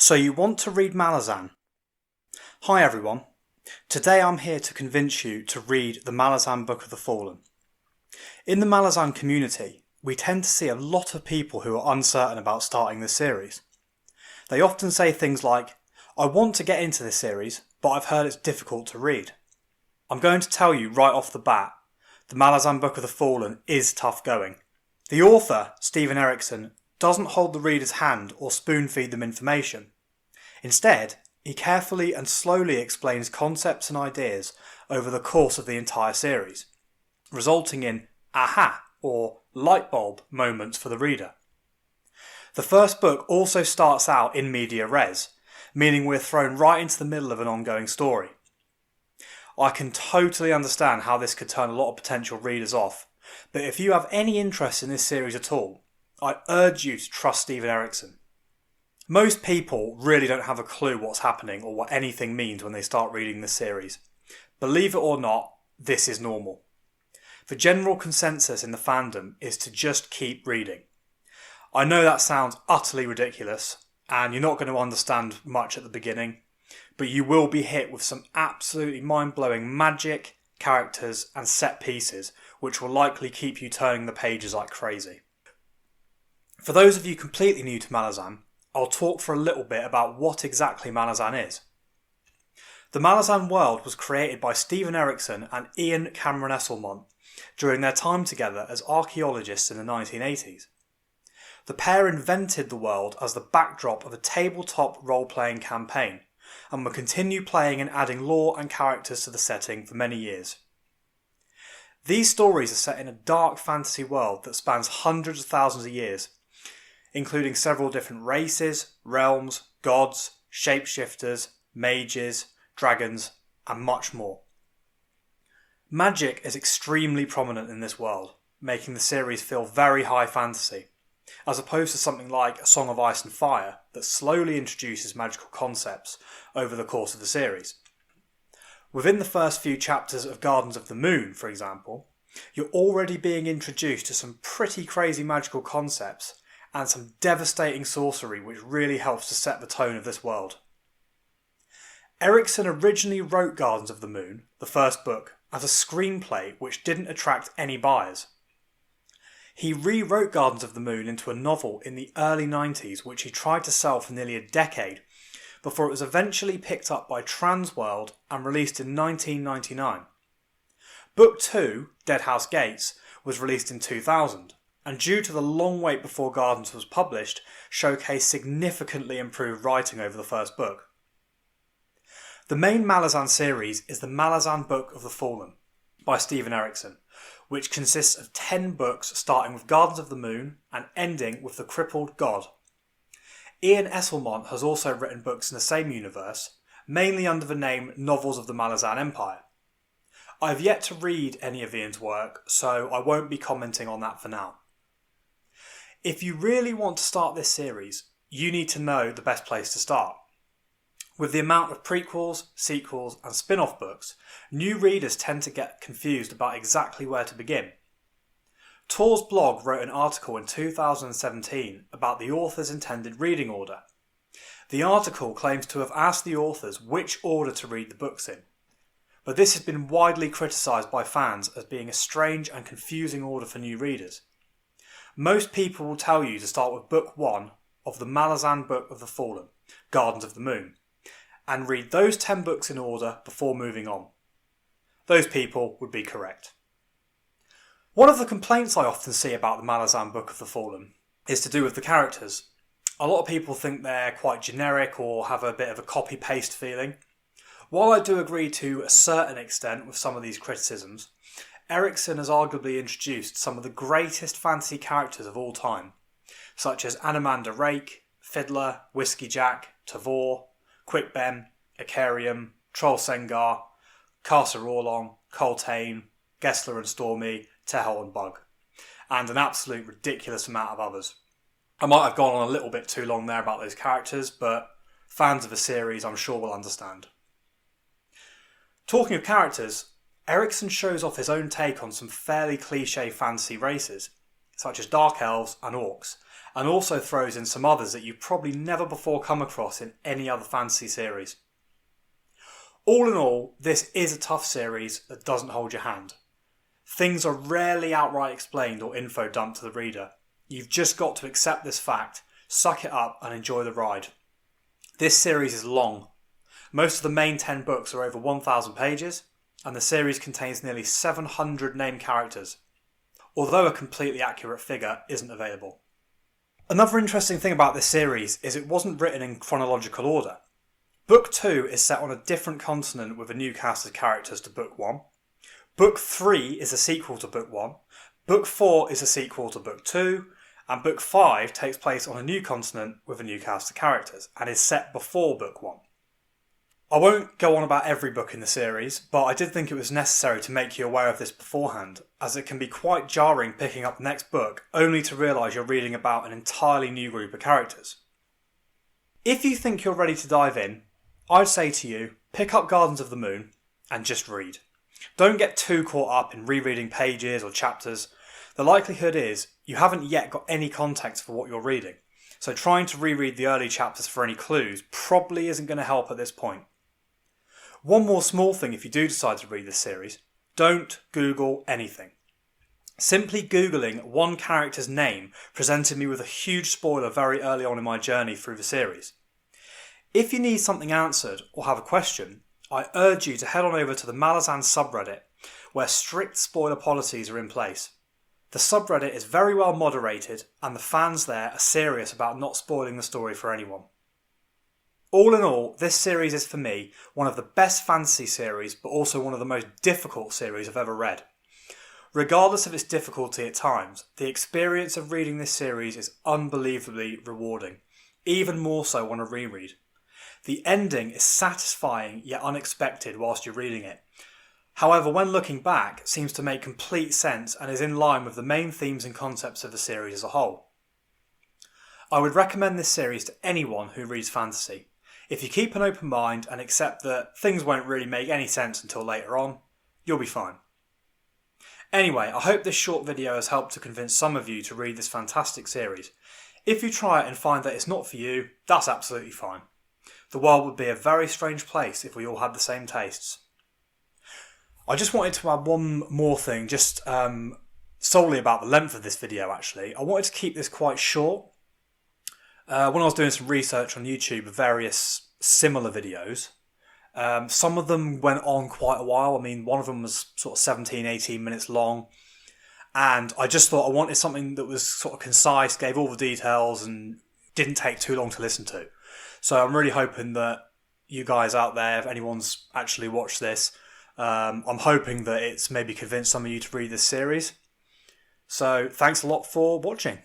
So you want to read Malazan? Hi everyone. Today I'm here to convince you to read the Malazan Book of the Fallen. In the Malazan community, we tend to see a lot of people who are uncertain about starting this series. They often say things like, I want to get into this series, but I've heard it's difficult to read. I'm going to tell you right off the bat, the Malazan Book of the Fallen is tough going. The author, Steven Erikson, doesn't hold the reader's hand or spoon-feed them information. Instead, he carefully and slowly explains concepts and ideas over the course of the entire series, resulting in aha or light bulb moments for the reader. The first book also starts out in media res, meaning we're thrown right into the middle of an ongoing story. I can totally understand how this could turn a lot of potential readers off, but if you have any interest in this series at all, I urge you to trust Steven Erikson. Most people really don't have a clue what's happening or what anything means when they start reading this series. Believe it or not, this is normal. The general consensus in the fandom is to just keep reading. I know that sounds utterly ridiculous, and you're not going to understand much at the beginning, but you will be hit with some absolutely mind-blowing magic, characters and set pieces which will likely keep you turning the pages like crazy. For those of you completely new to Malazan, I'll talk for a little bit about what exactly Malazan is. The Malazan world was created by Steven Erikson and Ian Cameron Esselmont during their time together as archaeologists in the 1980s. The pair invented the world as the backdrop of a tabletop role-playing campaign and will continue playing and adding lore and characters to the setting for many years. These stories are set in a dark fantasy world that spans hundreds of thousands of years, including several different races, realms, gods, shapeshifters, mages, dragons, and much more. Magic is extremely prominent in this world, making the series feel very high fantasy, as opposed to something like A Song of Ice and Fire that slowly introduces magical concepts over the course of the series. Within the first few chapters of Gardens of the Moon, for example, you're already being introduced to some pretty crazy magical concepts and some devastating sorcery which really helps to set the tone of this world. Erikson originally wrote Gardens of the Moon, the first book, as a screenplay which didn't attract any buyers. He rewrote Gardens of the Moon into a novel in the early 90s which he tried to sell for nearly a decade before it was eventually picked up by Transworld and released in 1999. Book 2, Deadhouse Gates, was released in 2000. And due to the long wait before Gardens was published, showcased significantly improved writing over the first book. The main Malazan series is the Malazan Book of the Fallen by Steven Erikson, which consists of 10 books starting with Gardens of the Moon and ending with the Crippled God. Ian Esselmont has also written books in the same universe, mainly under the name Novels of the Malazan Empire. I have yet to read any of Ian's work, so I won't be commenting on that for now. If you really want to start this series, you need to know the best place to start. With the amount of prequels, sequels and spin-off books, new readers tend to get confused about exactly where to begin. Tor's blog wrote an article in 2017 about the author's intended reading order. The article claims to have asked the authors which order to read the books in, but this has been widely criticised by fans as being a strange and confusing order for new readers. Most people will tell you to start with Book 1 of the Malazan Book of the Fallen, Gardens of the Moon, and read those 10 books in order before moving on. Those people would be correct. One of the complaints I often see about the Malazan Book of the Fallen is to do with the characters. A lot of people think they're quite generic or have a bit of a copy-paste feeling. While I do agree to a certain extent with some of these criticisms, Erikson has arguably introduced some of the greatest fantasy characters of all time, such as Anomander Rake, Fiddler, Whiskeyjack, Tavore, Quick Ben, Icarium, Trull, Karsa Orlong, Coltaine, Gesler and Stormy, Tehel and Bug, and an absolute ridiculous amount of others. I might have gone on a little bit too long there about those characters, but fans of the series I'm sure will understand. Talking of characters, Erikson shows off his own take on some fairly cliché fantasy races, such as Dark Elves and Orcs, and also throws in some others that you've probably never before come across in any other fantasy series. All in all, this is a tough series that doesn't hold your hand. Things are rarely outright explained or info dumped to the reader. You've just got to accept this fact, suck it up and enjoy the ride. This series is long. Most of the main 10 books are over 1,000 pages, and the series contains nearly 700 named characters, although a completely accurate figure isn't available. Another interesting thing about this series is it wasn't written in chronological order. Book 2 is set on a different continent with a new cast of characters to Book 1. Book 3 is a sequel to Book 1. Book 4 is a sequel to Book 2. And Book 5 takes place on a new continent with a new cast of characters and is set before Book 1. I won't go on about every book in the series, but I did think it was necessary to make you aware of this beforehand, as it can be quite jarring picking up the next book only to realise you're reading about an entirely new group of characters. If you think you're ready to dive in, I'd say to you, pick up Gardens of the Moon and just read. Don't get too caught up in rereading pages or chapters. The likelihood is you haven't yet got any context for what you're reading, so trying to reread the early chapters for any clues probably isn't going to help at this point. One more small thing if you do decide to read this series, don't Google anything. Simply Googling one character's name presented me with a huge spoiler very early on in my journey through the series. If you need something answered or have a question, I urge you to head on over to the Malazan subreddit, where strict spoiler policies are in place. The subreddit is very well moderated and the fans there are serious about not spoiling the story for anyone. All in all, this series is for me one of the best fantasy series, but also one of the most difficult series I've ever read. Regardless of its difficulty at times, the experience of reading this series is unbelievably rewarding, even more so on a reread. The ending is satisfying yet unexpected whilst you're reading it. However, when looking back, it seems to make complete sense and is in line with the main themes and concepts of the series as a whole. I would recommend this series to anyone who reads fantasy. If you keep an open mind and accept that things won't really make any sense until later on, you'll be fine. Anyway, I hope this short video has helped to convince some of you to read this fantastic series. If you try it and find that it's not for you, that's absolutely fine. The world would be a very strange place if we all had the same tastes. I just wanted to add one more thing, just solely about the length of this video actually. I wanted to keep this quite short. When I was doing some research on YouTube of various similar videos, some of them went on quite a while. I mean, one of them was sort of 17, 18 minutes long. And I just thought I wanted something that was sort of concise, gave all the details and didn't take too long to listen to. So I'm really hoping that you guys out there, if anyone's actually watched this, I'm hoping that it's maybe convinced some of you to read this series. So thanks a lot for watching.